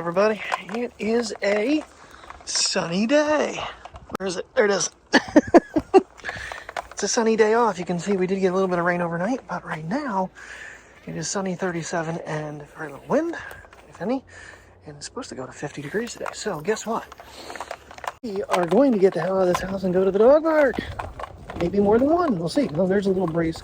everybody. It is a sunny day. Where is it? There it is. It's a sunny day off. You can see we did get a little bit of rain overnight, but right now it is sunny 37 and very little wind, if any, and it's supposed to go to 50 degrees today. So guess what? We are going to get the hell out of this house and go to the dog park. Maybe more than one. We'll see. No, there's a little breeze.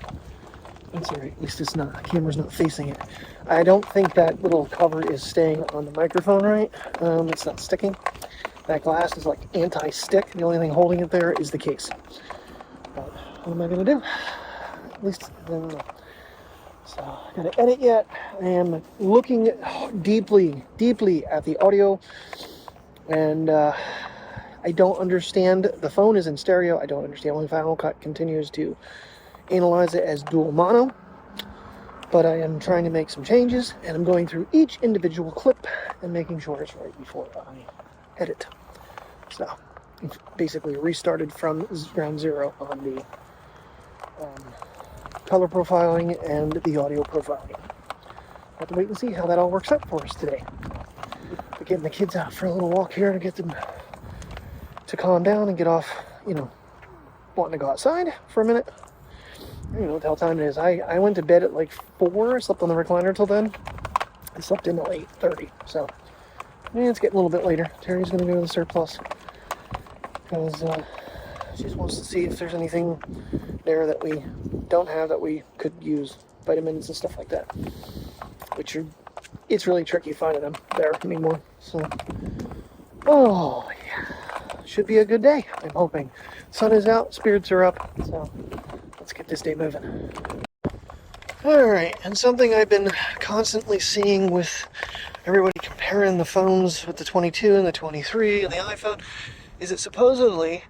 That's all right. At least it's not. The camera's not facing it. I don't think that little cover is staying on the microphone right. It's not sticking. That glass is like anti-stick. The only thing holding it there is the case. But what am I going to do? At least, I don't know. So, I got to edit yet. I am looking deeply at the audio. And I don't understand. The phone is in stereo. I don't understand why Final Cut continues to analyze it as dual mono, but I am trying to make some changes, and I'm going through each individual clip and making sure it's right before I edit. So basically restarted from ground zero on the color profiling and the audio profiling. Have to wait and see how that all works out for us today. We're getting the kids out for a little walk here to get them to calm down and get off, wanting to go outside for a minute. You know what the hell time it is. I went to bed at like 4, slept on the recliner till then. I slept in till 8:30, so it's getting a little bit later. Terry's going to go to the surplus because she just wants to see if there's anything there that we don't have that we could use, vitamins and stuff like that, which it's really tricky finding them there anymore. So, oh yeah, should be a good day, I'm hoping. Sun is out, spirits are up, so let's get this day moving. Alright, and something I've been constantly seeing with everybody comparing the phones with the 22 and the 23 and the iPhone is that supposedly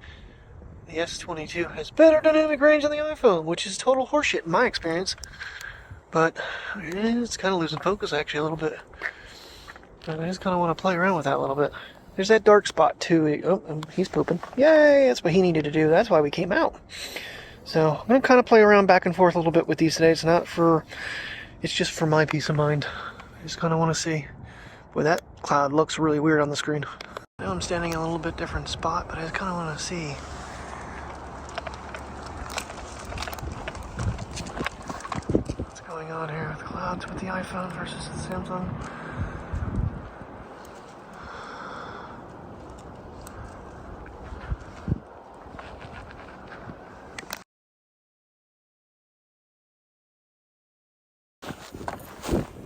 the S22 has better dynamic range than the iPhone, which is total horseshit in my experience. But it's kind of losing focus actually a little bit. And I just kind of want to play around with that a little bit. There's that dark spot too. Oh, he's pooping. Yay, that's what he needed to do. That's why we came out. So I'm going to kind of play around back and forth a little bit with these today. It's just for my peace of mind. I just kind of want to see. Boy, that cloud looks really weird on the screen. Now I'm standing in a little bit different spot, but I just kind of want to see. What's going on here with clouds with the iPhone versus the Samsung.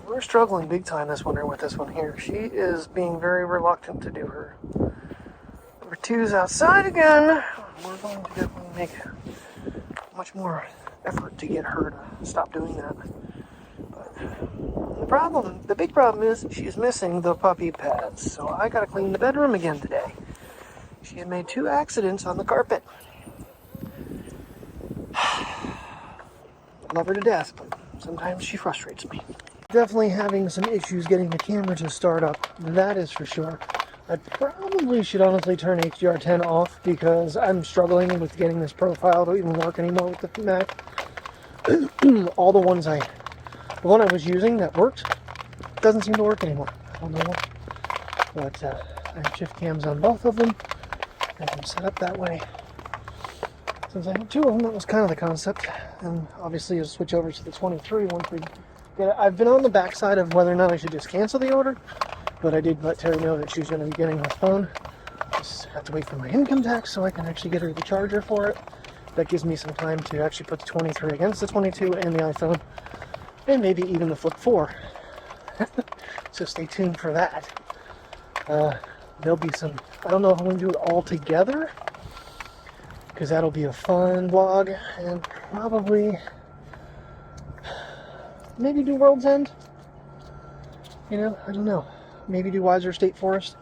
We're struggling big time this winter with this one here. She is being very reluctant to do her number 2s outside again. We're going to definitely make much more effort to get her to stop doing that. But the big problem is she's missing the puppy pads. So I gotta clean the bedroom again today. She had made 2 accidents on the carpet. I love her to death, but sometimes she frustrates me. Definitely having some issues getting the camera to start up, that is for sure. I probably should honestly turn HDR10 off because I'm struggling with getting this profile to even work anymore with the Mac. All the one I was using that worked doesn't seem to work anymore. I don't know why. But I have shift cams on both of them. I have them set up that way. Since I have 2 of them, that was kind of the concept. And obviously you'll switch over to the 23 once we get it. I've been on the backside of whether or not I should just cancel the order, but I did let Terry know that she's going to be getting this phone. Just have to wait for my income tax so I can actually get her the charger for it. That gives me some time to actually put the 23 against the 22 and the iPhone, and maybe even the Flip 4. So stay tuned for that. There'll be some, I don't know if I'm going to do it all together, because that'll be a fun vlog, and probably maybe do World's End. I don't know. Maybe do Wiser State Forest,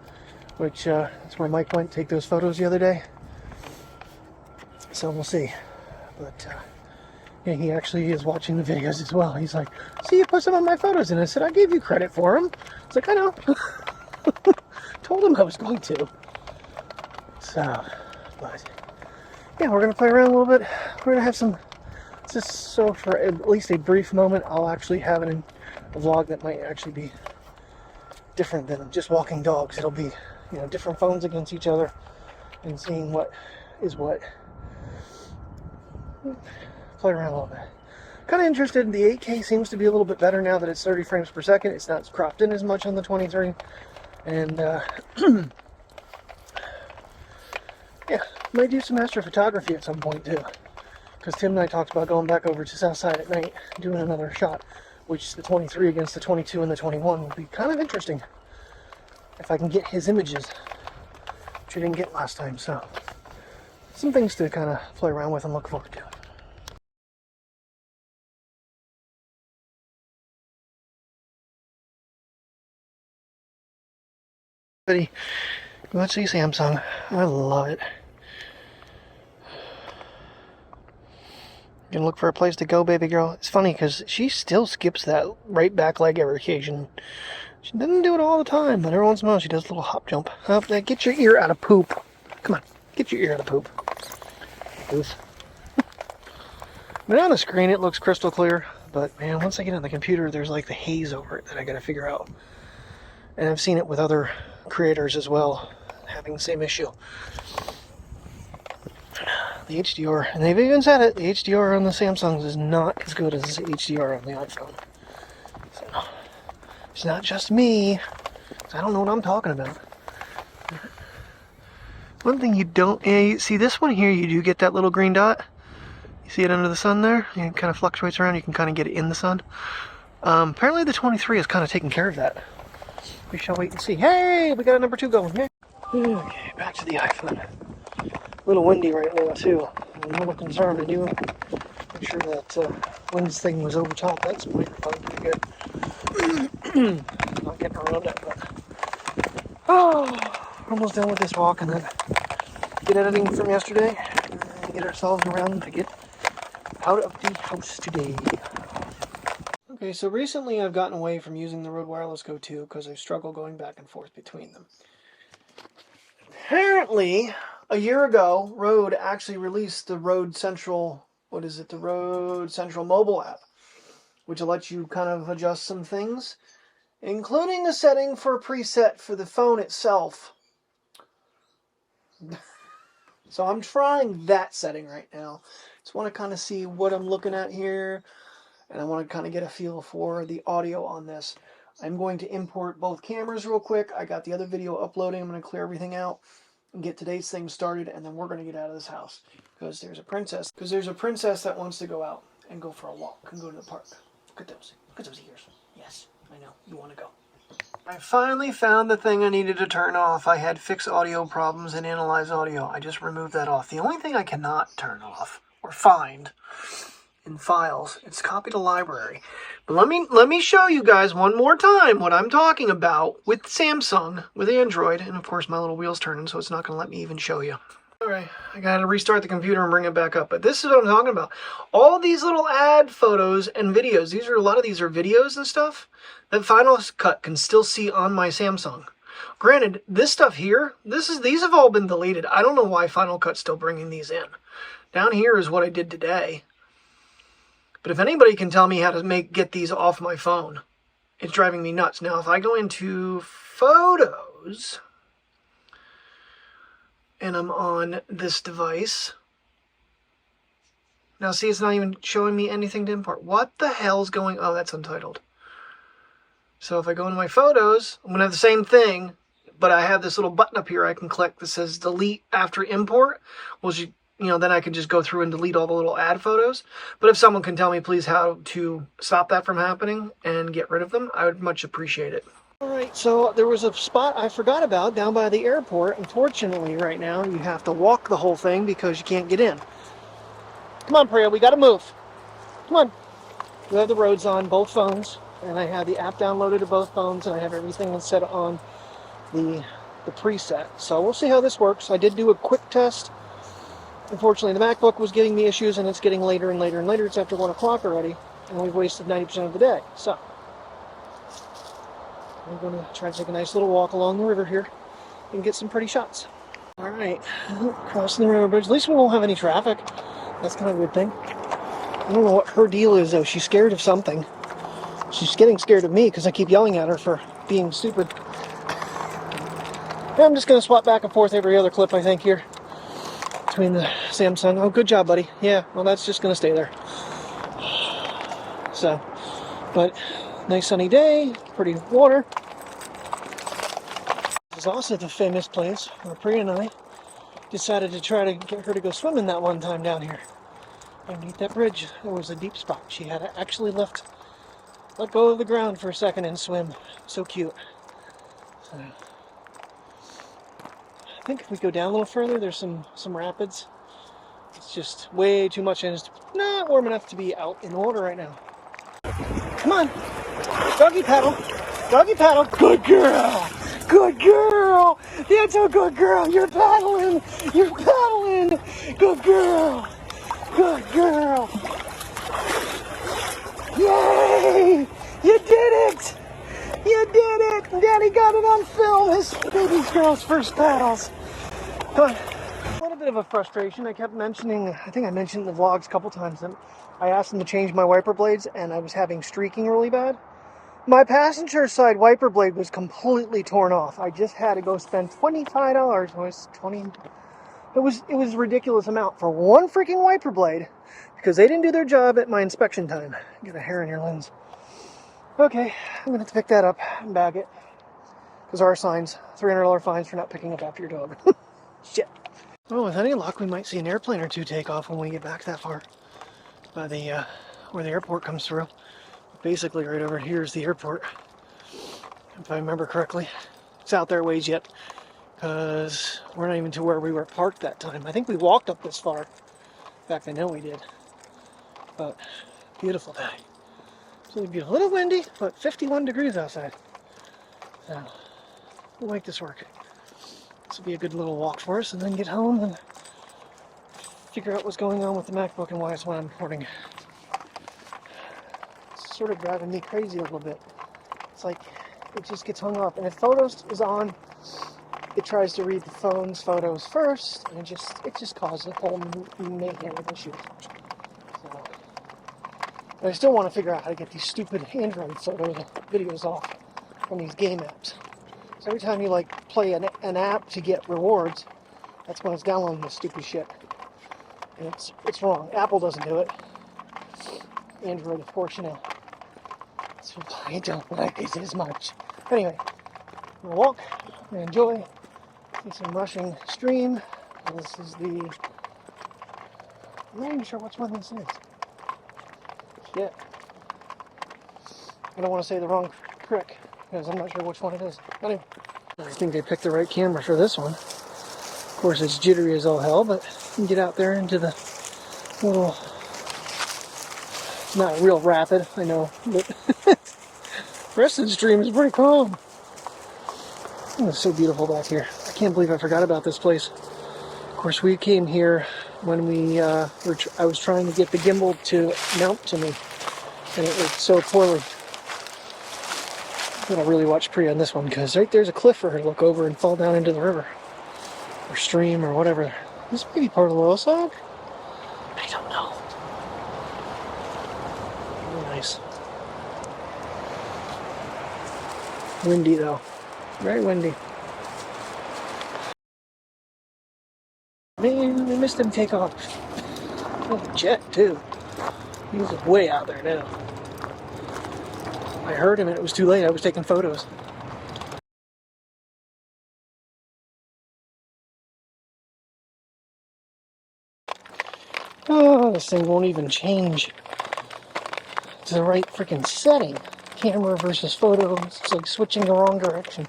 which that's where Mike went to take those photos the other day. So we'll see. But yeah, he actually is watching the videos as well. He's like, see, you put some of my photos in. I said, I gave you credit for them. It's like, I know. Told him I was going to. So, but yeah, we're going to play around a little bit. We're going to have some, just so for at least a brief moment, I'll actually have a vlog that might actually be different than just walking dogs. It'll be, you know, different phones against each other and seeing what is what. Play around a little bit. Kind of interested. The 8K seems to be a little bit better now that it's 30 frames per second. It's not cropped in as much on the 23. And yeah, might do some astrophotography at some point too. Because Tim and I talked about going back over to Southside at night, doing another shot, which the 23 against the 22 and the 21 would be kind of interesting if I can get his images, which I didn't get last time. So some things to kind of play around with and look forward to. Let's see Samsung. I love it. You can look for a place to go, baby girl. It's funny because she still skips that right back leg every occasion. She doesn't do it all the time, but every once in a while she does a little hop jump. Up there, get your ear out of poop. Come on, get your ear out of poop. Goose. But on the screen it looks crystal clear, but man, once I get on the computer, there's like the haze over it that I gotta figure out. And I've seen it with other creators as well, having the same issue. The HDR, and they've even said it, the HDR on the Samsungs is not as good as the HDR on the iPhone. So, it's not just me, I don't know what I'm talking about. One thing you don't, you see this one here, you do get that little green dot. You see it under the sun there? It kind of fluctuates around, you can kind of get it in the sun. Apparently the 23 is kind of taking care of that. We shall wait and see. Hey, we got a number 2 going. Yay. Okay, back to the iPhone. A little windy right now too. I'm a little concerned. I do make sure that wind thing was over top. That's microphone pretty good. Not getting around it, but we're almost done with this walk and then get editing from yesterday and get ourselves around to get out of the house today. Okay, so recently I've gotten away from using the Rode Wireless Go 2 because I struggle going back and forth between them. Apparently, a year ago, Rode actually released the Rode Central, the Rode Central mobile app, which will let you kind of adjust some things, including a setting for a preset for the phone itself. So I'm trying that setting right now. Just want to kind of see what I'm looking at here, and I want to kind of get a feel for the audio on this. I'm going to import both cameras real quick. I got the other video uploading. I'm going to clear everything out and get today's thing started, and then we're going to get out of this house because there's a princess. That wants to go out and go for a walk and go to the park. Look at those. Look at those ears. Yes, I know. You want to go. I finally found the thing I needed to turn off. I had fix audio problems and analyze audio. I just removed that off. The only thing I cannot turn off or find in files, it's copy to library. But let me show you guys one more time what I'm talking about with Samsung, with Android, and of course my little wheel's turning, so it's not going to let me even show you. Alright, I got to restart the computer and bring it back up, but this is what I'm talking about. All these little ad photos and videos, a lot of these are videos and stuff that Final Cut can still see on my Samsung. Granted, this stuff here, these have all been deleted. I don't know why Final Cut's still bringing these in. Down here is what I did today. But if anybody can tell me how to get these off my phone, it's driving me nuts. Now, if I go into Photos, and I'm on this device, now see, it's not even showing me anything to import. What the hell's going on? Oh, that's untitled. So if I go into my Photos, I'm going to have the same thing, but I have this little button up here I can click that says Delete After Import. Well, then I can just go through and delete all the little ad photos. But if someone can tell me, please, how to stop that from happening and get rid of them, I would much appreciate it. Alright, so there was a spot I forgot about down by the airport. Unfortunately, right now, you have to walk the whole thing because you can't get in. Come on, Priya, we gotta move. Come on. We have the roads on both phones, and I have the app downloaded to both phones, and I have everything set on the preset. So we'll see how this works. I did do a quick test. Unfortunately, the MacBook was giving me issues, and it's getting later and later and later. It's after 1 o'clock already, and we've wasted 90% of the day. So I'm going to try to take a nice little walk along the river here and get some pretty shots. All right, crossing the river bridge. At least we won't have any traffic. That's kind of a good thing. I don't know what her deal is, though. She's scared of something. She's getting scared of me because I keep yelling at her for being stupid. I'm just going to swap back and forth every other clip, I think, here between the Samsung. Oh, good job, buddy. Yeah, well, that's just going to stay there. So, but nice sunny day, pretty water. This is also the famous place where Priya and I decided to try to get her to go swimming that one time down here. Underneath that bridge, there was a deep spot. She had to actually let go of the ground for a second and swim. So cute. So, I think if we go down a little further, there's some rapids. It's just way too much, and it's not warm enough to be out in the water right now. Come on, doggy paddle, doggy paddle. Good girl, good girl. That's a good girl. You're paddling, you're paddling. Good girl, good girl. Yay! You did it! You did it! Daddy got it on film, his baby girl's first paddles. But a little bit of a frustration. I kept mentioning, I think I mentioned in the vlogs a couple times, that I asked them to change my wiper blades and I was having streaking really bad. My passenger side wiper blade was completely torn off. I just had to go spend $25. It was a ridiculous amount for one freaking wiper blade because they didn't do their job at my inspection time. Get a hair in your lens. Okay, I'm going to have to pick that up and bag it. Because our signs, $300 fines for not picking up after your dog. Shit. Oh, with any luck, we might see an airplane or two take off when we get back that far. By the, where the airport comes through. Basically, right over here is the airport. If I remember correctly. It's out there a ways yet. Because we're not even to where we were parked that time. I think we walked up this far. In fact, I know we did. But, beautiful day. It's be a little windy, but 51 degrees outside. So, we'll make this work. This will be a good little walk for us, and then get home and figure out what's going on with the MacBook and why it's when I'm recording. It's sort of driving me crazy a little bit. It's like it just gets hung up, and if Photos is on, it tries to read the phone's photos first, and it just causes a whole mayhem of issues. So, but I still want to figure out how to get these stupid Android videos off from these game apps. So every time you like play an app to get rewards, that's when it's downloading this stupid shit. And it's wrong. Apple doesn't do it. Android, of course, you know. So I don't like it as much. Anyway, I'm gonna walk and enjoy. See some rushing stream. This is the. I'm not even sure which one this is. Shit. I don't want to say the wrong trick because I'm not sure which one it is. Anyway, I think they picked the right camera for this one. Of course, it's jittery as all hell, but you can get out there into the little. It's not real rapid, I know, but the rest of the stream is pretty calm. Oh, it's so beautiful back here. I can't believe I forgot about this place. Of course, we came here when I was trying to get the gimbal to mount to me, and it worked so poorly. I'm gonna really watch Priya on this one because right there's a cliff for her to look over and fall down into the river or stream or whatever. This may be part of the oil sog. I don't know. Really nice. Windy though. Very windy. Man, I missed him take off. Oh, jet too. He was way out there now. I heard him and it was too late. I was taking photos. Oh, this thing won't even change to the right freaking setting. Camera versus photo. It's like switching the wrong direction.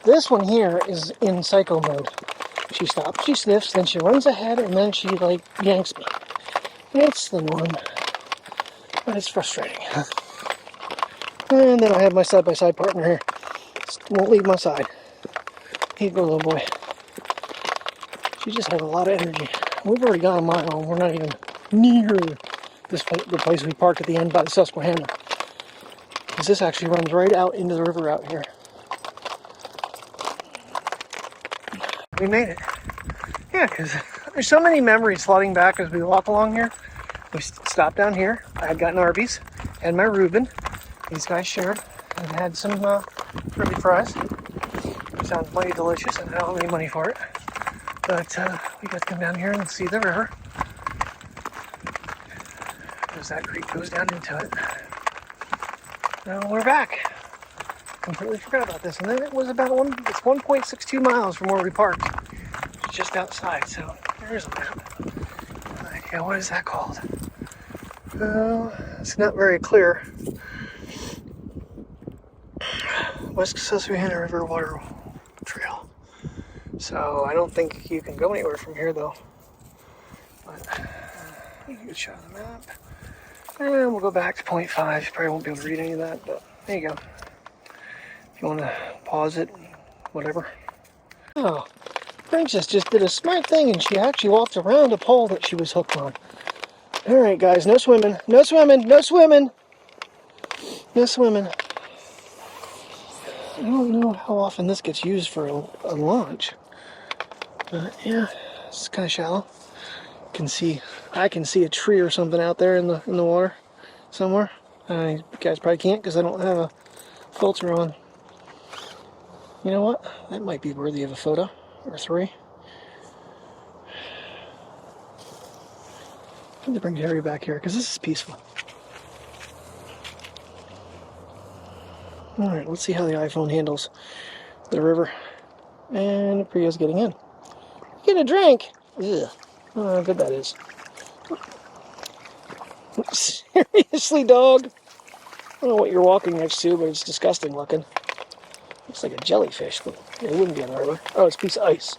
This one here is in psycho mode. She stops, she sniffs, then she runs ahead, and then she like yanks me. It's the norm. But it's frustrating. And then I have my side-by-side partner here. Just won't leave my side. Here you go, little boy. She just has a lot of energy. We've already gone a mile, and we're not even near the place we parked at the end by the Susquehanna. Because this actually runs right out into the river out here. We made it. Yeah, because there's so many memories flooding back as we walk along here. We stopped down here. I had gotten Arby's, had my Reuben. These guys shared and had some curly fries. Sounds mighty delicious, and I don't have any money for it. But we got to come down here and see the river. Because that creek goes down into it. Now we're back. Completely forgot about this. And then it was about it's 1.62 miles from where we parked. It's just outside, so there's a map. No idea, what is that called? Well, it's not very clear. West Susquehanna River Water Trail. So I don't think you can go anywhere from here though. But you can get a shot of the map. And we'll go back to 0.5. You probably won't be able to read any of that, but there you go. If you want to pause it, whatever. Oh, Princess just did a smart thing and she actually walked around a pole that she was hooked on. Alright guys, no swimming, no swimming, no swimming! No swimming. I don't know how often this gets used for a launch. But yeah, it's kind of shallow. I can see a tree or something out there in the water somewhere. You guys probably can't because I don't have a filter on. You know what? That might be worthy of a photo or three. I need to bring Jerry back here because this is peaceful. Alright, let's see how the iPhone handles the river. And Priya's getting in. Get a drink! Ugh. Oh, how good that is. Seriously, dog? I don't know what you're walking next to, but it's disgusting looking. Looks like a jellyfish, but it wouldn't be on the river. Oh, it's a piece of ice.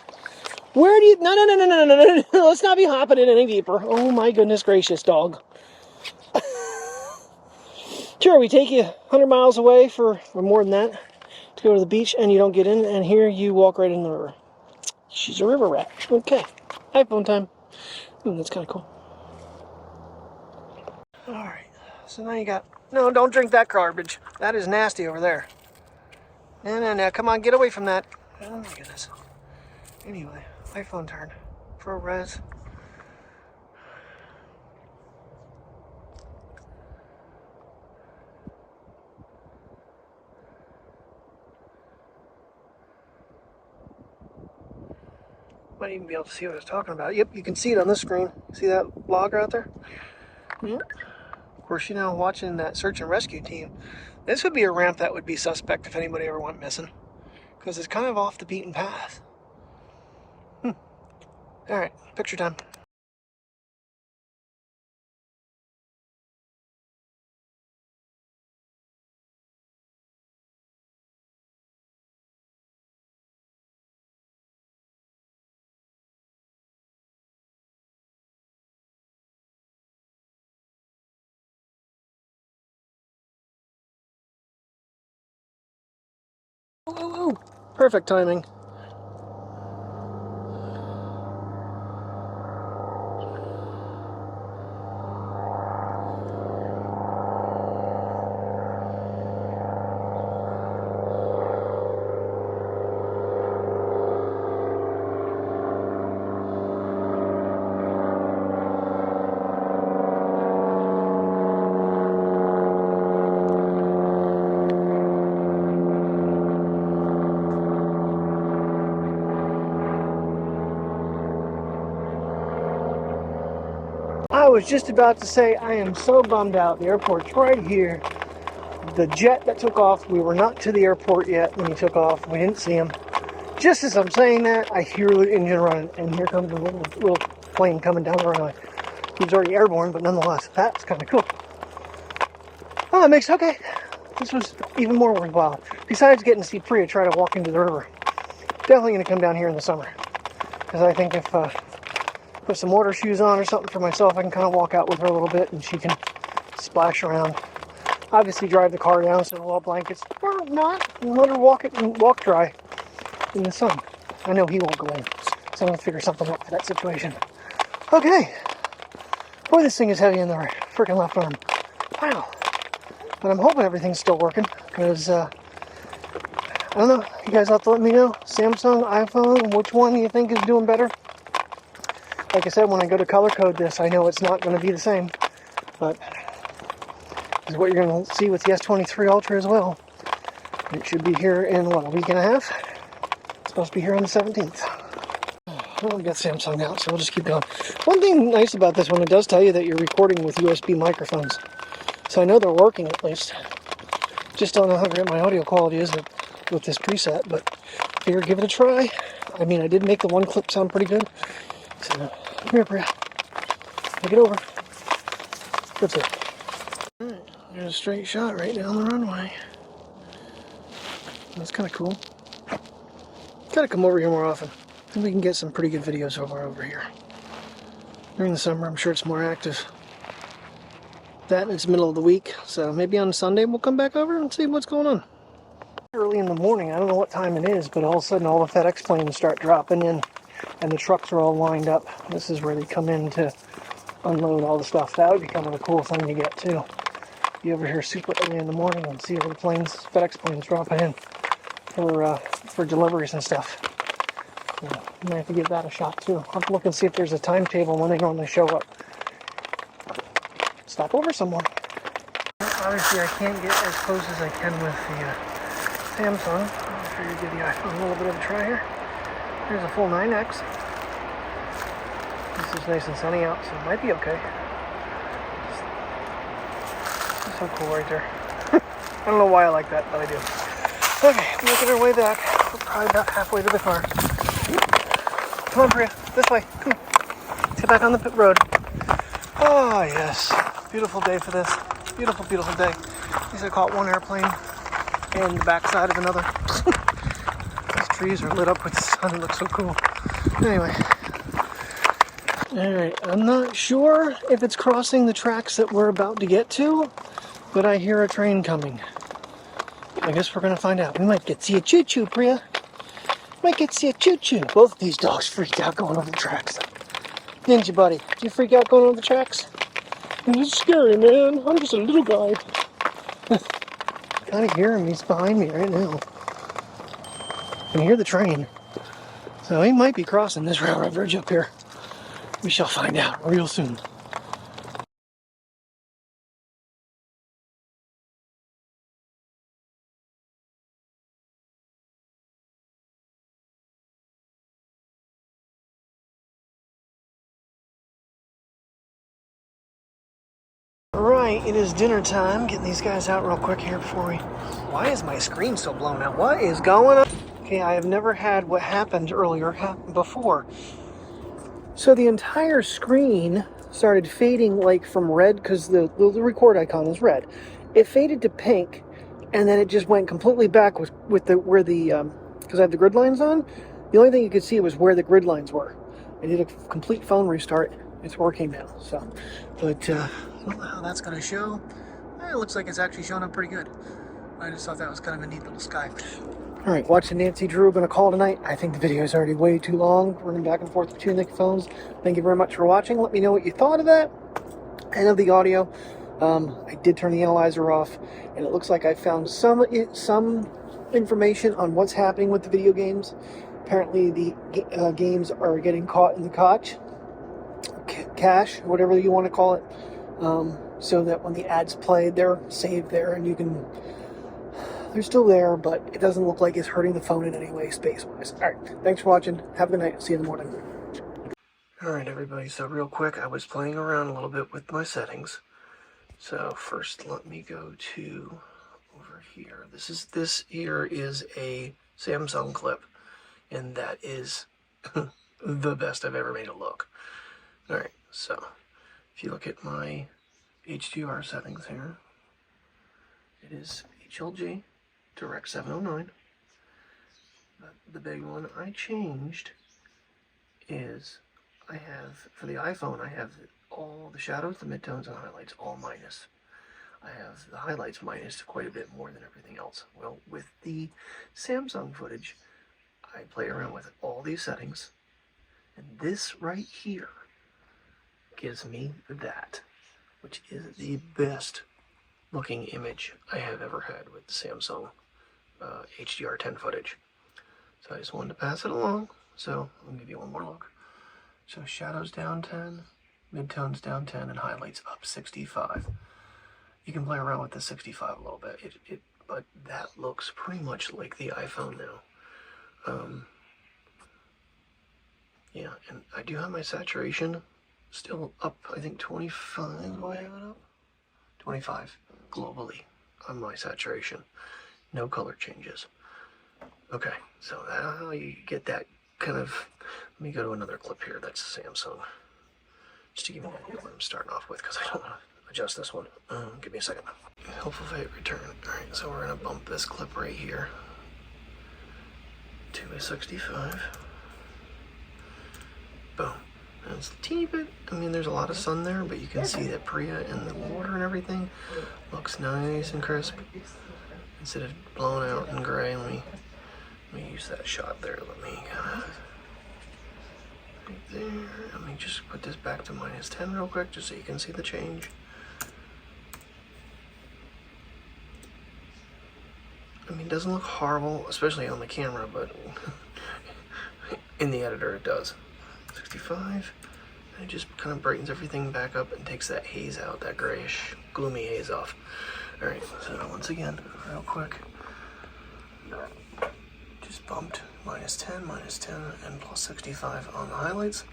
Where do you... No. Let's not be hopping in any deeper. Oh my goodness gracious, dog. Sure, we take you 100 miles away or more than that to go to the beach, and you don't get in, and here you walk right in the river. She's a river rat. Okay. iPhone time. Ooh, that's kind of cool. Alright, so now you got... No, don't drink that garbage. That is nasty over there. No. Come on, get away from that. Oh my goodness. Anyway, iPhone turn. ProRes. Might even be able to see what I was talking about. Yep, you can see it on this screen. See that logger out there? Yep. Of course, you know, watching that search and rescue team, this would be a ramp that would be suspect if anybody ever went missing. Because it's kind of off the beaten path. Alright, picture time. Oh, perfect timing. I was just about to say I am so bummed out. The airport's right here. The jet that took off, we were not to the airport yet when he took off. We didn't see him. Just as I'm saying that, I hear the engine running, and here comes the little plane coming down the runway. He was already airborne, but nonetheless, that's kind of cool. Oh, that makes... Okay. This was even more worthwhile. Besides getting to see Priya try to walk into the river. Definitely going to come down here in the summer. Because I think if... put some water shoes on or something for myself, I can kind of walk out with her a little bit and she can splash around. Obviously drive the car down so we'll have blankets, or not, and let her walk it and walk dry in the sun. I know he won't go in, so I'm going to figure something out for that situation. Okay. Boy, this thing is heavy in the freaking left arm. Wow. But I'm hoping everything's still working, because, I don't know, you guys have to let me know. Samsung, iPhone, which one do you think is doing better? Like I said, when I go to color code this, I know it's not going to be the same, but this is what you're going to see with the S22 Ultra as well. It should be here in, what, a week and a half? supposed to be here on the 17th. Well, we got Samsung out, so we'll just keep going. One thing nice about this one, it does tell you that you're recording with USB microphones. So I know they're working at least. Just don't know how great my audio quality is with this preset, but figured give it a try. I mean, I did make the one clip sound pretty good. So, come here, Bria. Take it over. Good sir. Alright, there's a straight shot right down the runway. That's kind of cool. Gotta come over here more often. I think we can get some pretty good videos over here. During the summer, I'm sure it's more active. That and it's middle of the week, so maybe on Sunday we'll come back over and see what's going on. Early in the morning, I don't know what time it is, but all of a sudden all the FedEx planes start dropping in and the trucks are all lined up. This is where they come in to unload all the stuff. That would be kind of a cool thing to get too. Be over here super early in the morning and see all the planes, FedEx planes dropping in for deliveries and stuff. So, I might have to give that a shot too. I'll have to look and see if there's a timetable when they normally show up. Stop over somewhere. Obviously I can't get as close as I can with the Samsung. I'll try to give the iPhone a little bit of a try here. Here's a full 9X. This is nice and sunny out, so it might be okay. It's so cool right there. I don't know why I like that, but I do. Okay, making our way back. We're probably about halfway to the car. Come on, Priya. This way. Come on. Let's get back on the pit road. Oh, yes. Beautiful day for this. Beautiful, beautiful day. At least I caught one airplane and the backside of another. These trees are lit up with the sun. It looks so cool. Anyway. Alright, I'm not sure if it's crossing the tracks that we're about to get to, but I hear a train coming. I guess we're going to find out. We might get to see a choo-choo, Priya. Might get to see a choo-choo. Both of these dogs freaked out going over the tracks. Didn't you, buddy? Did you freak out going over the tracks? It's scary, man. I'm just a little guy. Kind of hear him. He's behind me right now. I can hear the train. So he might be crossing this railroad bridge up here. We shall find out real soon. Alright, it is dinner time. Getting these guys out real quick here before we... Why is my screen so blown out? What is going on? Okay, I have never had what happened earlier happen before. So the entire screen started fading like from red, because the record icon is red. It faded to pink, and then it just went completely back with where the because I have the grid lines on. The only thing you could see was where the grid lines were. I did a complete phone restart. It's working now. So, but I don't know how that's going to show. It looks like it's actually showing up pretty good. I just thought that was kind of a neat little sky. All right, watching Nancy Drew going to call tonight. I think the video is already way too long, running back and forth between the phones. Thank you very much for watching. Let me know what you thought of that and of the audio. I did turn the analyzer off, and it looks like I found some information on what's happening with the video games. Apparently, the games are getting caught in the cache, whatever you want to call it, so that when the ads play, they're saved there, and you can... They're still there, but it doesn't look like it's hurting the phone in any way space-wise. All right, thanks for watching. Have a good night. See you in the morning. All right, everybody. So real quick, I was playing around a little bit with my settings. So first, let me go to over here. This here is a Samsung clip, and that is the best I've ever made it look. All right, so if you look at my HDR settings here, it is HLG. Direct 709. The big one I changed is I have, for the iPhone, I have all the shadows, the midtones, and highlights all minus. I have the highlights minus quite a bit more than everything else. Well, with the Samsung footage, I play around with all these settings, and this right here gives me that, which is the best looking image I have ever had with the Samsung HDR10 footage. So I just wanted to pass it along. So I'll give you one more look. So shadows down 10, midtones down 10, and highlights up 65. You can play around with the 65 a little bit, but that looks pretty much like the iPhone now. Yeah, and I do have my saturation still up, I think 25, do I have it up? 25 globally on my saturation. No color changes. Okay, so that's how you get that kind of, let me go to another clip here, that's Samsung. Just to give you an idea what I'm starting off with, because I don't want to adjust this one. Give me a second. Helpful fate return. Alright, so we're going to bump this clip right here to a 65. Boom. And it's a teeny bit, I mean, there's a lot of sun there, but you can see that Priya and the water and everything looks nice and crisp. Instead of blown out and gray, let me use that shot there. Let me kind of, right there. Let me just put this back to -10 real quick, just so you can see the change. I mean, it doesn't look horrible, especially on the camera, but in the editor it does. 65, and it just kind of brightens everything back up and takes that haze out, that grayish, gloomy haze off. Alright, so once again, real quick, just bumped -10, and +65 on the highlights,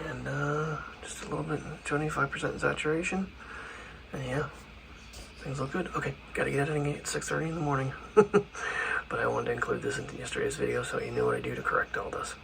and just a little bit, 25% saturation, and yeah, things look good. Okay, gotta get editing at 6:30 in the morning, but I wanted to include this in yesterday's video so you know what I do to correct all this.